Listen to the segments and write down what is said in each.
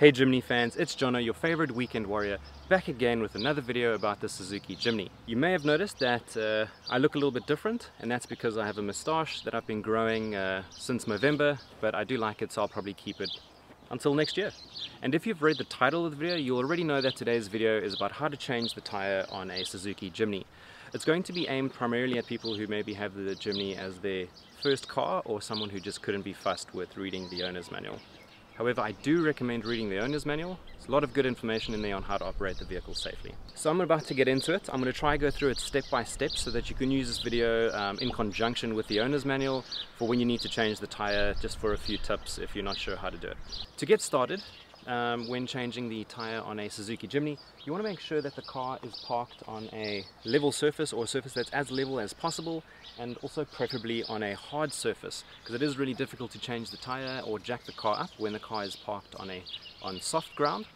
Hey Jimny fans, it's Jono, your favorite weekend warrior, back again with another video about the Suzuki Jimny. You may have noticed that I look a little bit different, and that's because I have a moustache that I've been growing since November, but I do like it, so I'll probably keep it until next year. And if you've read the title of the video, you'll already know that today's video is about how to change the tire on a Suzuki Jimny. It's going to be aimed primarily at people who maybe have the Jimny as their first car, or someone who just couldn't be fussed with reading the owner's manual. However, I do recommend reading the owner's manual. There's a lot of good information in there on how to operate the vehicle safely. So I'm about to get into it. I'm going to try go through it step by step so that you can use this video in conjunction with the owner's manual for when you need to change the tire, just for a few tips if you're not sure how to do it. To get started, when changing the tire on a Suzuki Jimny, you want to make sure that the car is parked on a level surface, or a surface that's as level as possible, and also preferably on a hard surface, because it is really difficult to change the tire or jack the car up when the car is parked on soft ground.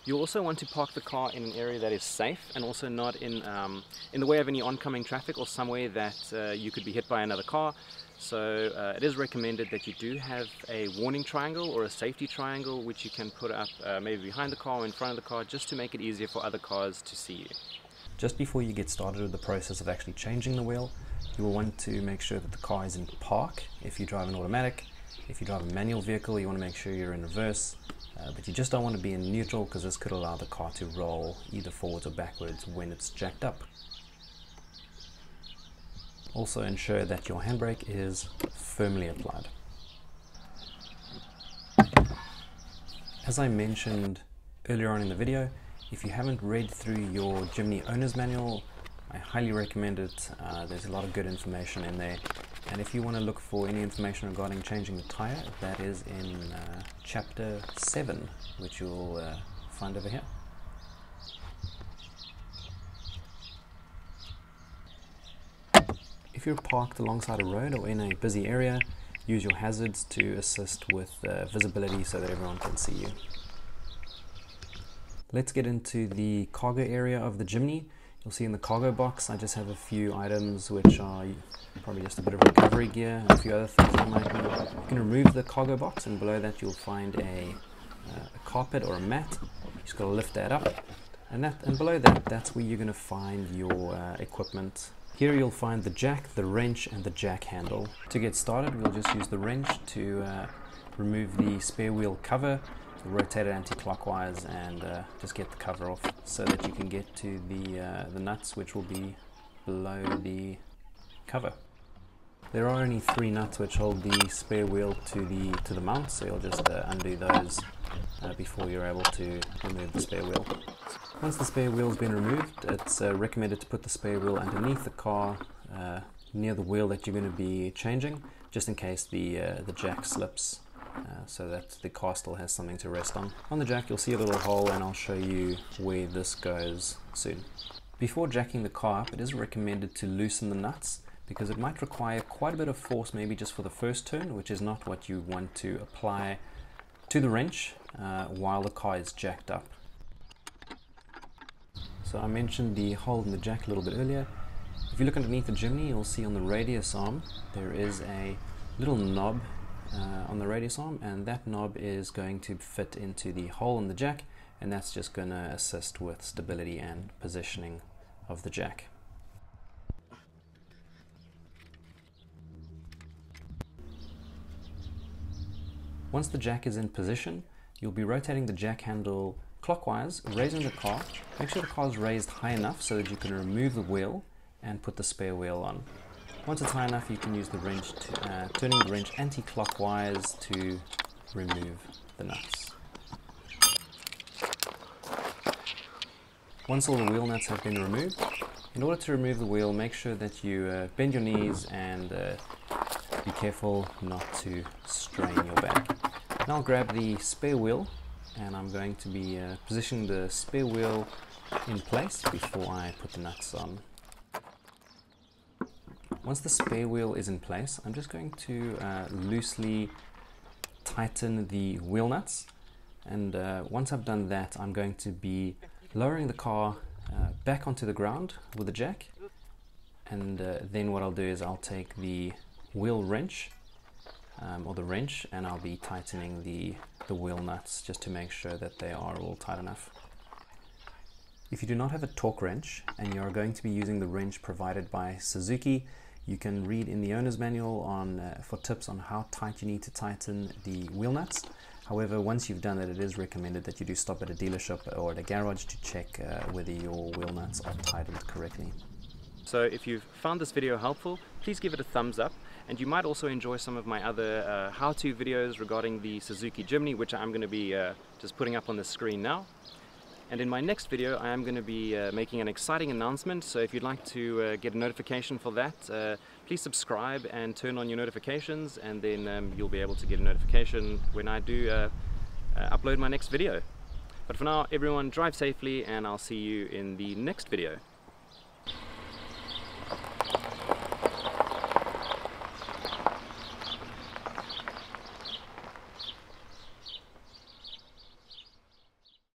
You also want to park the car in an area that is safe, and also not in the way of any oncoming traffic or somewhere that you could be hit by another car. So it is recommended that you do have a warning triangle or a safety triangle, which you can put up maybe behind the car or in front of the car, just to make it easier for other cars to see you. Just before you get started with the process of actually changing the wheel, you will want to make sure that the car is in park. If you drive an automatic, if you drive a manual vehicle, you want to make sure you're in reverse, but you just don't want to be in neutral, because this could allow the car to roll either forwards or backwards when it's jacked up. Also ensure that your handbrake is firmly applied. As I mentioned earlier on in the video, if you haven't read through your Jimny owner's manual, I highly recommend it. There's a lot of good information in there. And if you want to look for any information regarding changing the tire, that is in chapter 7, which you'll find over here. If you're parked alongside a road or in a busy area, use your hazards to assist with visibility so that everyone can see you. Let's get into the cargo area of the Jimny. You'll see in the cargo box I just have a few items which are probably just a bit of recovery gear and a few other things you might need. You can remove the cargo box, and below that you'll find a carpet or a mat. You just got to lift that up, and below that, that's where you're going to find your equipment. Here you'll find the jack, the wrench, and the jack handle. To get started, we'll just use the wrench to remove the spare wheel cover. Rotate it anti-clockwise and just get the cover off so that you can get to the nuts, which will be below the cover. There are only 3 nuts which hold the spare wheel to the mount, so you'll just undo those before you're able to remove the spare wheel. Once the spare wheel has been removed, it's recommended to put the spare wheel underneath the car near the wheel that you're going to be changing, just in case the jack slips, so that the car still has something to rest on. On the jack you'll see a little hole, and I'll show you where this goes soon. Before jacking the car up, it is recommended to loosen the nuts, because it might require quite a bit of force, maybe just for the first turn, which is not what you want to apply to the wrench while the car is jacked up. So I mentioned the hole in the jack a little bit earlier. If you look underneath the Jimny, you'll see on the radius arm there is a little knob on the radius arm, and that knob is going to fit into the hole in the jack, and that's just going to assist with stability and positioning of the jack. Once the jack is in position, you'll be rotating the jack handle clockwise, raising the car. Make sure the car is raised high enough so that you can remove the wheel and put the spare wheel on. Once it's high enough, you can use the wrench, turning the wrench anti-clockwise to remove the nuts. Once all the wheel nuts have been removed, in order to remove the wheel, make sure that you bend your knees and be careful not to strain your back. Now I'll grab the spare wheel, and I'm going to be positioning the spare wheel in place before I put the nuts on. Once the spare wheel is in place, I'm just going to loosely tighten the wheel nuts, and once I've done that, I'm going to be lowering the car back onto the ground with the jack, and then what I'll do is I'll take the wheel wrench or the wrench, and I'll be tightening the wheel nuts just to make sure that they are all tight enough. If you do not have a torque wrench and you are going to be using the wrench provided by Suzuki, you can read in the owner's manual for tips on how tight you need to tighten the wheel nuts. However, once you've done that, it is recommended that you do stop at a dealership or at a garage to check whether your wheel nuts are tightened correctly. So if you've found this video helpful, please give it a thumbs up, and you might also enjoy some of my other how-to videos regarding the Suzuki Jimny, which I'm going to be just putting up on the screen now. And in my next video I am going to be making an exciting announcement, so if you'd like to get a notification for that, please subscribe and turn on your notifications, and then you'll be able to get a notification when I do upload my next video. But for now, everyone, drive safely, and I'll see you in the next video.